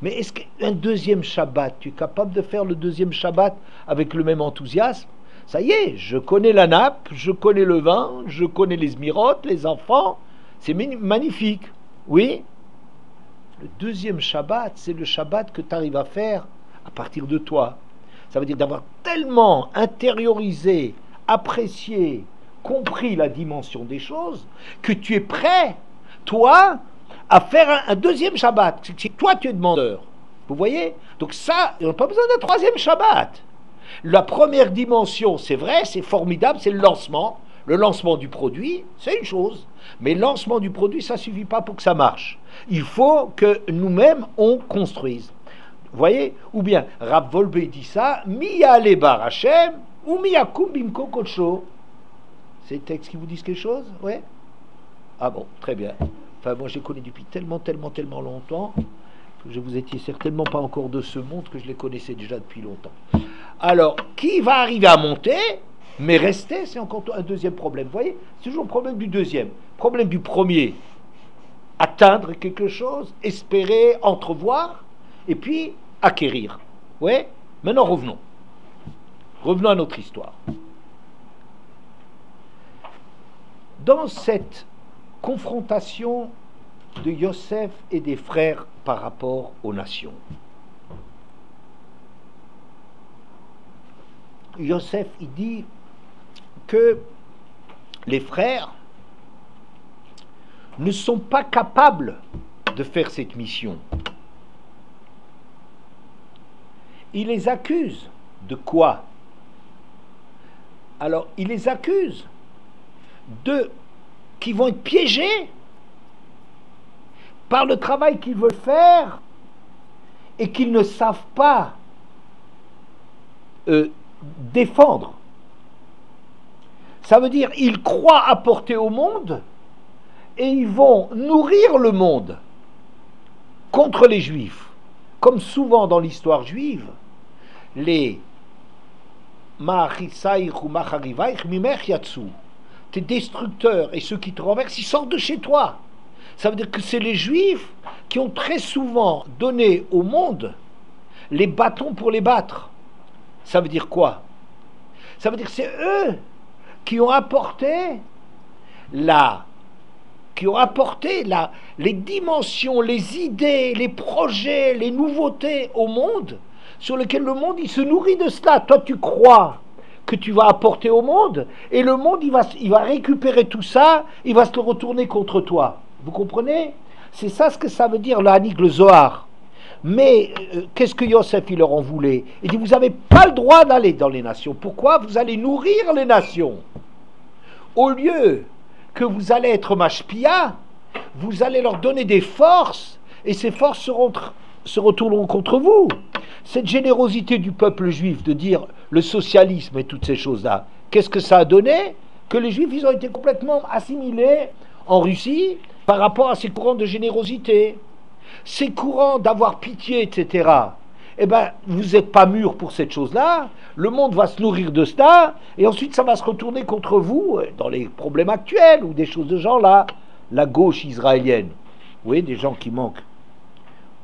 Mais est-ce qu'un deuxième Shabbat, tu es capable de faire le deuxième Shabbat avec le même enthousiasme? Ça y est, je connais la nappe, je connais le vin, je connais les zmirotes, les enfants. C'est magnifique, oui. Le deuxième Shabbat, c'est le Shabbat que tu arrives à faire à partir de toi. Ça veut dire d'avoir tellement intériorisé, apprécié, compris la dimension des choses, que tu es prêt, toi, à faire un deuxième Shabbat. C'est toi, tu es demandeur. Vous voyez? Donc ça, on n'a pas besoin d'un troisième Shabbat. La première dimension, c'est vrai, c'est formidable, c'est le lancement. Le lancement du produit, c'est une chose. Mais le lancement du produit, ça ne suffit pas pour que ça marche. Il faut que nous-mêmes, on construise. Vous voyez? Ou bien, Rav Wolbe dit ça, Miya lebar Hashem, ou Miya kum bimko kodsho. C'est des textes qui vous disent quelque chose? Oui? Ah bon, très bien. Enfin, moi, je les connais depuis tellement longtemps, que je vous étiez certainement pas encore de ce monde, que je les connaissais déjà depuis longtemps. Alors, qui va arriver à monter? Mais rester, c'est encore un deuxième problème. Vous voyez, c'est toujours le problème du deuxième. Problème du premier, atteindre quelque chose, espérer, entrevoir, et puis acquérir. Oui. Maintenant, revenons. Revenons à notre histoire. Dans cette confrontation de Yosef et des frères par rapport aux nations, Yosef, il dit que les frères ne sont pas capables de faire cette mission. Il les accuse de quoi? Alors, il les accuse qu'ils vont être piégés par le travail qu'ils veulent faire et qu'ils ne savent pas défendre. Ça veut dire ils croient apporter au monde et ils vont nourrir le monde contre les Juifs. Comme souvent dans l'histoire juive, les Ma'achisaïch ou Macharivaïch Mimech Yatsu, tes destructeurs et ceux qui te renversent, ils sortent de chez toi. Ça veut dire que c'est les Juifs qui ont très souvent donné au monde les bâtons pour les battre. Ça veut dire quoi? Ça veut dire que c'est eux qui ont apporté les dimensions, les idées, les projets, les nouveautés au monde, sur lesquels le monde il se nourrit de cela. Toi tu crois que tu vas apporter au monde, et le monde il va récupérer tout ça, il va se le retourner contre toi. Vous comprenez? C'est ça ce que ça veut dire le Hanik, le Zohar. Mais qu'est-ce que Yosef il leur en voulait? Il dit vous n'avez pas le droit d'aller dans les nations. Pourquoi? Vous allez nourrir les nations. Au lieu que vous allez être mashpia, vous allez leur donner des forces, et ces forces se retourneront contre vous. Cette générosité du peuple juif de dire le socialisme et toutes ces choses-là, qu'est-ce que ça a donné? Que les juifs ils ont été complètement assimilés en Russie par rapport à ces courants de générosité, ces courants d'avoir pitié, etc. Eh bien, vous n'êtes pas mûrs pour cette chose-là, le monde va se nourrir de cela, et ensuite ça va se retourner contre vous dans les problèmes actuels ou des choses de genre là, la gauche israélienne. Vous voyez, des gens qui manquent.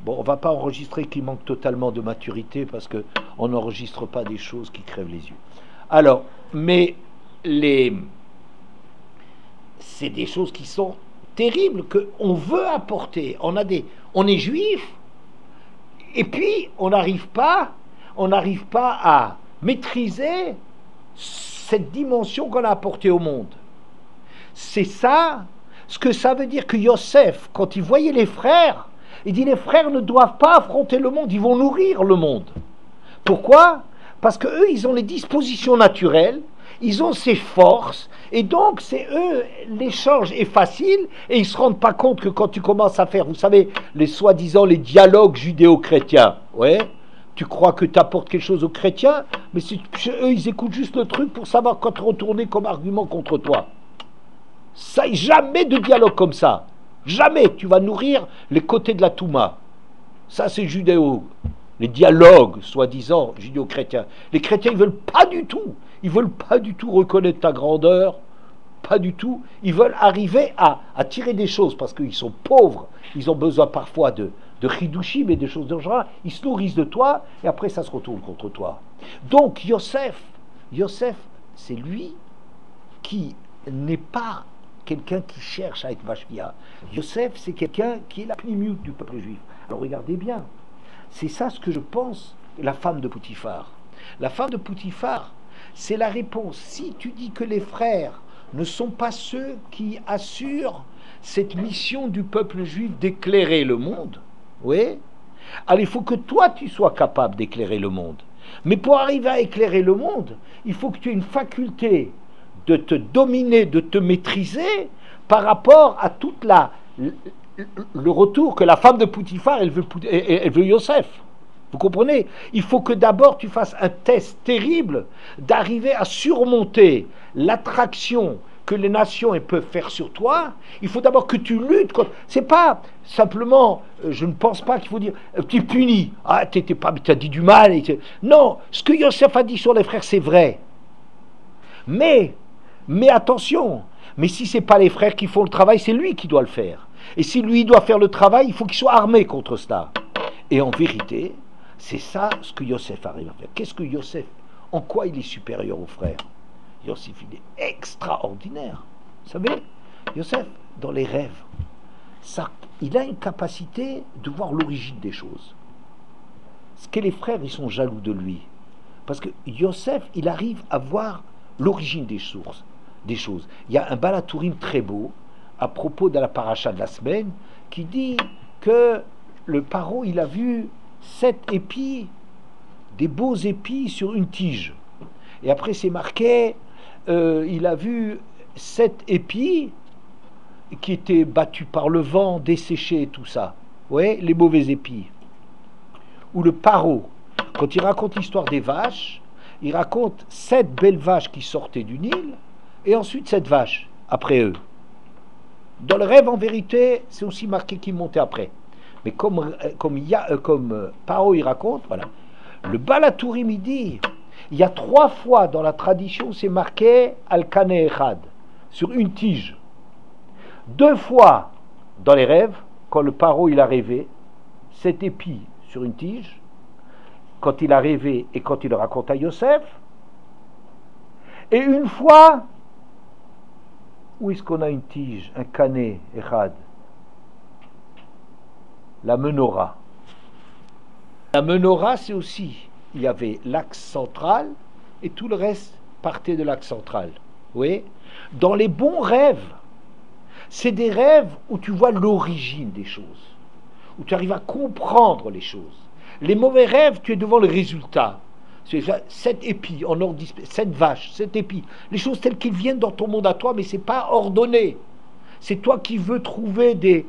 Bon, on ne va pas enregistrer qui manquent totalement de maturité parce qu'on n'enregistre pas des choses qui crèvent les yeux. Alors, mais c'est des choses qui sont terribles qu'on veut apporter. On est juif, et puis on n'arrive pas à maîtriser cette dimension qu'on a apportée au monde. C'est ça, ce que ça veut dire que Yosef, quand il voyait les frères, il dit les frères ne doivent pas affronter le monde, ils vont nourrir le monde. Pourquoi? Parce qu'eux, ils ont les dispositions naturelles, ils ont ces forces, et donc c'est eux, l'échange est facile, et ils ne se rendent pas compte que quand tu commences à faire, vous savez, les soi-disant les dialogues judéo-chrétiens, ouais, tu crois que tu apportes quelque chose aux chrétiens, mais eux, ils écoutent juste le truc pour savoir quand retourner comme argument contre toi. Ça, jamais de dialogue comme ça. Jamais tu vas nourrir les côtés de la Touma. Ça, c'est judéo. Les dialogues, soi-disant, judéo-chrétiens. Les chrétiens, ils ne veulent pas du tout. Ils ne veulent pas du tout reconnaître ta grandeur. Pas du tout. Ils veulent arriver à tirer des choses parce qu'ils sont pauvres. Ils ont besoin parfois de chidushim et des choses de genre. Ils se nourrissent de toi et après, ça se retourne contre toi. Donc, Yosef, c'est lui qui n'est pas quelqu'un qui cherche à être mashpia. Yosef, c'est quelqu'un qui est la pnimiut du peuple juif. Alors regardez bien, c'est ça ce que je pense, la femme de Potiphar. La femme de Potiphar, c'est la réponse. Si tu dis que les frères ne sont pas ceux qui assurent cette mission du peuple juif d'éclairer le monde, oui, alors il faut que toi tu sois capable d'éclairer le monde. Mais pour arriver à éclairer le monde, il faut que tu aies une faculté de te dominer, de te maîtriser par rapport à toute le retour que la femme de Potiphar, elle veut Yosef. Vous comprenez? Il faut que d'abord tu fasses un test terrible d'arriver à surmonter l'attraction que les nations peuvent faire sur toi. Il faut d'abord que tu luttes contre. C'est pas simplement, je ne pense pas qu'il faut dire, tu es puni. Ah, t'as dit du mal. Non, ce que Yosef a dit sur les frères, c'est vrai. Mais attention, mais si ce n'est pas les frères qui font le travail, c'est lui qui doit le faire. Et si lui doit faire le travail, il faut qu'il soit armé contre cela. Et en vérité, c'est ça ce que Yosef arrive à faire. Qu'est-ce que Yosef, en quoi il est supérieur aux frères? Yosef, il est extraordinaire. Vous savez, Yosef, dans les rêves, ça, il a une capacité de voir l'origine des choses. Ce que les frères, ils sont jaloux de lui. Parce que Yosef, il arrive à voir l'origine des choses. Il y a un Balatourim très beau à propos de la paracha de la semaine qui dit que le paro, il a vu 7 épis, des beaux épis sur une tige. Et après, c'est marqué, il a vu 7 épis qui étaient battus par le vent, desséchés et tout ça. Vous voyez, les mauvais épis. Ou le paro, quand il raconte l'histoire des vaches, il raconte 7 belles vaches qui sortaient du Nil, et ensuite 7 vaches, après eux. Dans le rêve, en vérité, c'est aussi marqué qu'ils montaient après. Mais comme Paro, il raconte, voilà. Le Balatourim, il dit, il y a 3 fois dans la tradition, c'est marqué Al-Kane Echad, sur une tige. 2 fois dans les rêves, quand le Paro, il a rêvé, 7 épis sur une tige, quand il a rêvé et quand il le raconte à Yosef, et une fois, où est-ce qu'on a une tige, un canet, echad? La menorah. La menorah, c'est aussi, il y avait l'axe central et tout le reste partait de l'axe central. Vous voyez? Dans les bons rêves, c'est des rêves où tu vois l'origine des choses, où tu arrives à comprendre les choses. Les mauvais rêves, tu es devant le résultat. C'est 7 épis en ordre dispersé, 7 vaches, 7 épis. Les choses telles qu'elles viennent dans ton monde à toi, mais ce n'est pas ordonné. C'est toi qui veux trouver des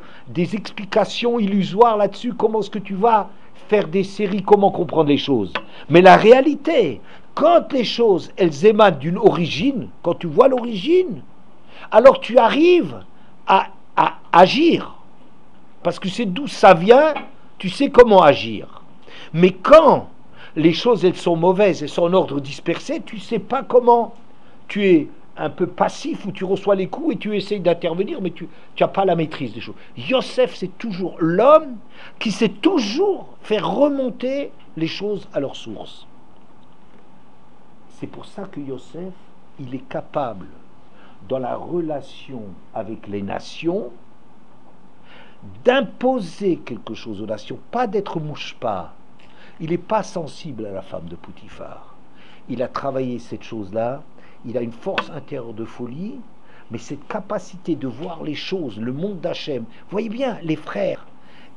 explications illusoires là-dessus. Comment est-ce que tu vas faire des séries, comment comprendre les choses? Mais la réalité, quand les choses, elles émanent d'une origine, quand tu vois l'origine, alors tu arrives à agir. Parce que c'est d'où ça vient, tu sais comment agir. Mais quand les choses, elles sont mauvaises, elles sont en ordre dispersé, tu ne sais pas comment. Tu es un peu passif, où tu reçois les coups et tu essayes d'intervenir, mais tu n'as pas la maîtrise des choses. Yosef, c'est toujours l'homme qui sait toujours faire remonter les choses à leur source. C'est pour ça que Yosef, il est capable, dans la relation avec les nations, d'imposer quelque chose aux nations, pas d'être mouche-pas. Il n'est pas sensible à la femme de Poutifar. Il a travaillé cette chose-là, il a une force intérieure de folie, mais cette capacité de voir les choses, le monde d'Hachem. Vous voyez bien, les frères,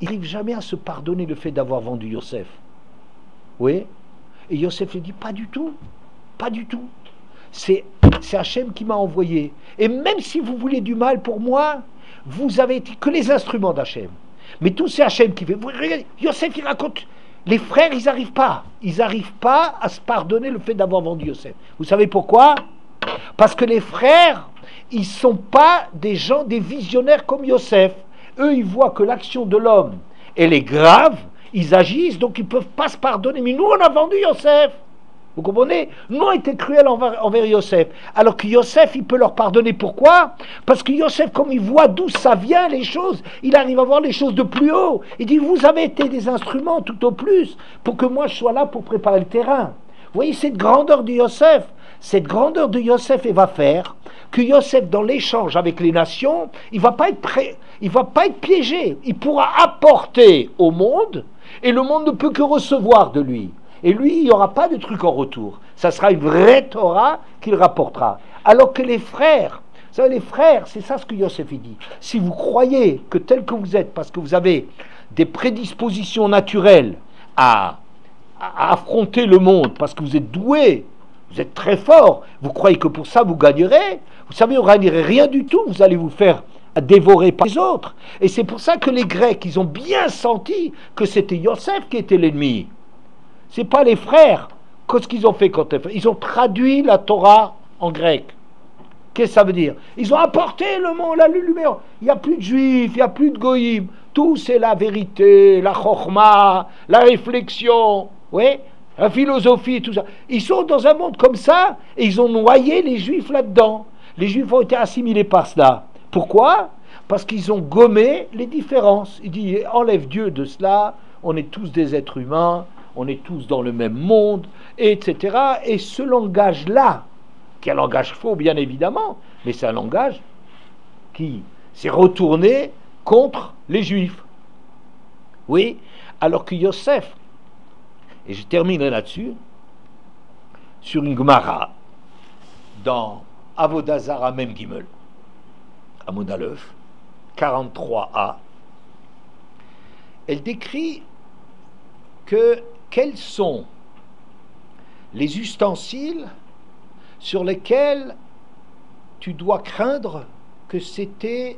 ils n'arrivent jamais à se pardonner le fait d'avoir vendu Yosef. Oui. Et Yosef lui dit, pas du tout, pas du tout. C'est Hachem qui m'a envoyé. Et même si vous voulez du mal pour moi, vous avez été que les instruments d'Hachem. Mais tout c'est Hachem qui fait. Vous regardez, Yosef, il raconte. Les frères, ils n'arrivent pas. Ils n'arrivent pas à se pardonner le fait d'avoir vendu Yosef. Vous savez pourquoi? Parce que les frères, ils ne sont pas des gens, des visionnaires comme Yosef. Eux, ils voient que l'action de l'homme, elle est grave, ils agissent, donc ils ne peuvent pas se pardonner. Mais nous, on a vendu Yosef. Vous comprenez? Nous, on était cruels envers Yosef. Alors que Yosef, il peut leur pardonner. Pourquoi? Parce que Yosef, comme il voit d'où ça vient, les choses, il arrive à voir les choses de plus haut. Il dit, vous avez été des instruments tout au plus pour que moi je sois là pour préparer le terrain. Vous voyez, cette grandeur de Yosef, elle va faire que Yosef, dans l'échange avec les nations, il va pas être piégé. Il pourra apporter au monde, et le monde ne peut que recevoir de lui. Et lui, il n'y aura pas de truc en retour. Ça sera une vraie Torah qu'il rapportera. Alors que les frères, vous savez, les frères, c'est ça ce que Yosef dit. Si vous croyez que tel que vous êtes, parce que vous avez des prédispositions naturelles à affronter le monde, parce que vous êtes doués, vous êtes très forts, vous croyez que pour ça vous gagnerez, vous savez, vous ne gagnerez rien du tout, vous allez vous faire dévorer par les autres. Et c'est pour ça que les Grecs, ils ont bien senti que c'était Yosef qui était l'ennemi. C'est pas les frères. Qu'est-ce qu'ils ont fait quand ils ont traduit la Torah en grec? Qu'est-ce que ça veut dire? Ils ont apporté le monde, la lumière. Il n'y a plus de juifs, il n'y a plus de goïm. Tout c'est la vérité, la chokhma, la réflexion. Oui? la philosophie et tout ça. Ils sont dans un monde comme ça et ils ont noyé les Juifs là-dedans. Les Juifs ont été assimilés par cela. Pourquoi? Parce qu'ils ont gommé les différences. Il dit, enlève Dieu de cela, on est tous des êtres humains, on est tous dans le même monde, etc. Et ce langage-là, qui est un langage faux bien évidemment, mais c'est un langage qui s'est retourné contre les Juifs. Oui, alors que Yosef, et je terminerai là-dessus, sur une Gemara, dans Avodah Zarah Mem Gimel, Amud Aleph, 43a, elle décrit quels sont les ustensiles sur lesquels tu dois craindre que c'était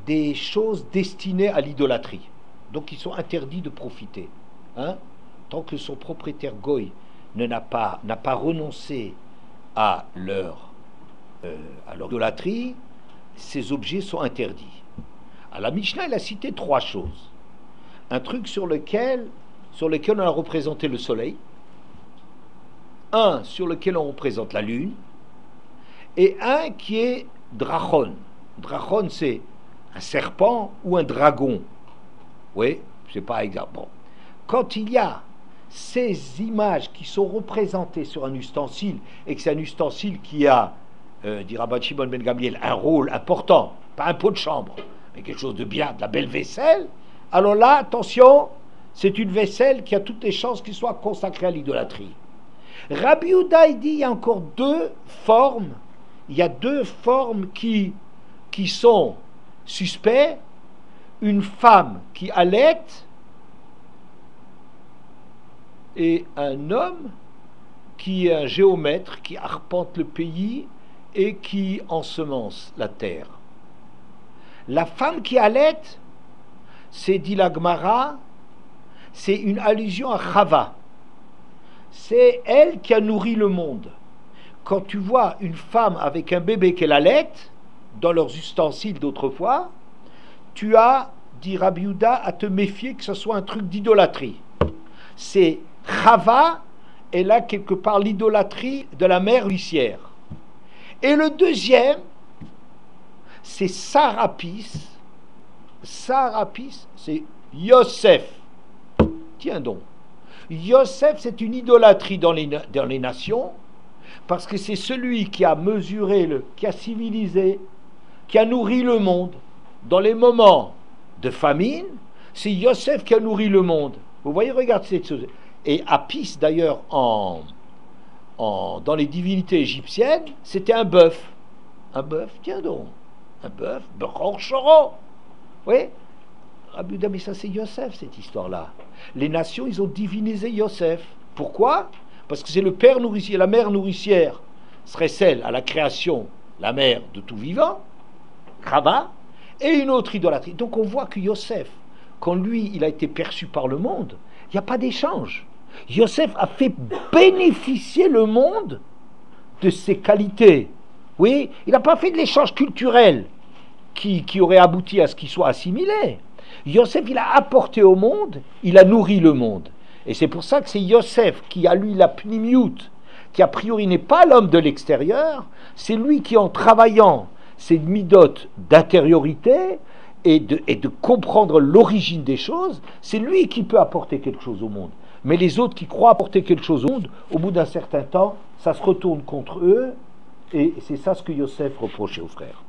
des choses destinées à l'idolâtrie. Donc ils sont interdits de profiter. Hein? Tant que son propriétaire Goy n'a pas renoncé à leur idolâtrie, ces objets sont interdits. À la Mishnah, elle a cité 3 choses. Un truc sur lequel on a représenté le soleil, un sur lequel on représente la lune, et un qui est drachon. Drachon, c'est un serpent ou un dragon. Oui, c'est pas exact. Bon. Quand il y a ces images qui sont représentées sur un ustensile, et que c'est un ustensile qui a, dit Rabban Shimon ben Gamliel, un rôle important, pas un pot de chambre, mais quelque chose de bien, de la belle vaisselle, alors là, attention, c'est une vaisselle qui a toutes les chances qu'il soit consacrée à l'idolâtrie. Rabbi Yehuda, il dit, il y a encore 2 formes, il y a 2 formes qui sont suspects. Une femme qui allaite et un homme qui est un géomètre qui arpente le pays et qui ensemence la terre. La femme qui allaite, c'est, dit la Gemara, c'est une allusion à Chava. C'est elle qui a nourri le monde. Quand tu vois une femme avec un bébé qu'elle allaite, dans leurs ustensiles d'autrefois, tu as, dit Rabbi Yehuda, à te méfier que ce soit un truc d'idolâtrie. C'est Chava, et là quelque part l'idolâtrie de la mère nourricière. Et le deuxième, c'est Sarapis. Sarapis, c'est Yosef. Tiens donc. Yosef, c'est une idolâtrie dans les nations, parce que c'est celui qui a mesuré, qui a civilisé, qui a nourri le monde. Dans les moments de famine, c'est Yosef qui a nourri le monde. Vous voyez, regardez cette chose. Et Apis, d'ailleurs, dans les divinités égyptiennes, c'était un bœuf. Un bœuf, tiens donc. Un bœuf, Bechor Shoro. Oui. Rabbi Yehuda, mais ça c'est Yosef, cette histoire-là. Les nations, ils ont divinisé Yosef. Pourquoi? Parce que c'est le père nourricier. La mère nourricière serait celle à la création, la mère de tout vivant, Chava, et une autre idolâtrie. Donc on voit que Yosef, quand lui, il a été perçu par le monde, il n'y a pas d'échange. Yosef a fait bénéficier le monde de ses qualités. Oui, il n'a pas fait de l'échange culturel qui aurait abouti à ce qu'il soit assimilé. Yosef, il a apporté au monde, il a nourri le monde. Et c'est pour ça que c'est Yosef qui a, lui, la pnimiout, qui a priori n'est pas l'homme de l'extérieur, c'est lui qui, en travaillant ses midotes d'intériorité et de comprendre l'origine des choses, c'est lui qui peut apporter quelque chose au monde. Mais les autres qui croient apporter quelque chose au monde, au bout d'un certain temps, ça se retourne contre eux, et c'est ça ce que Yosef reprochait aux frères.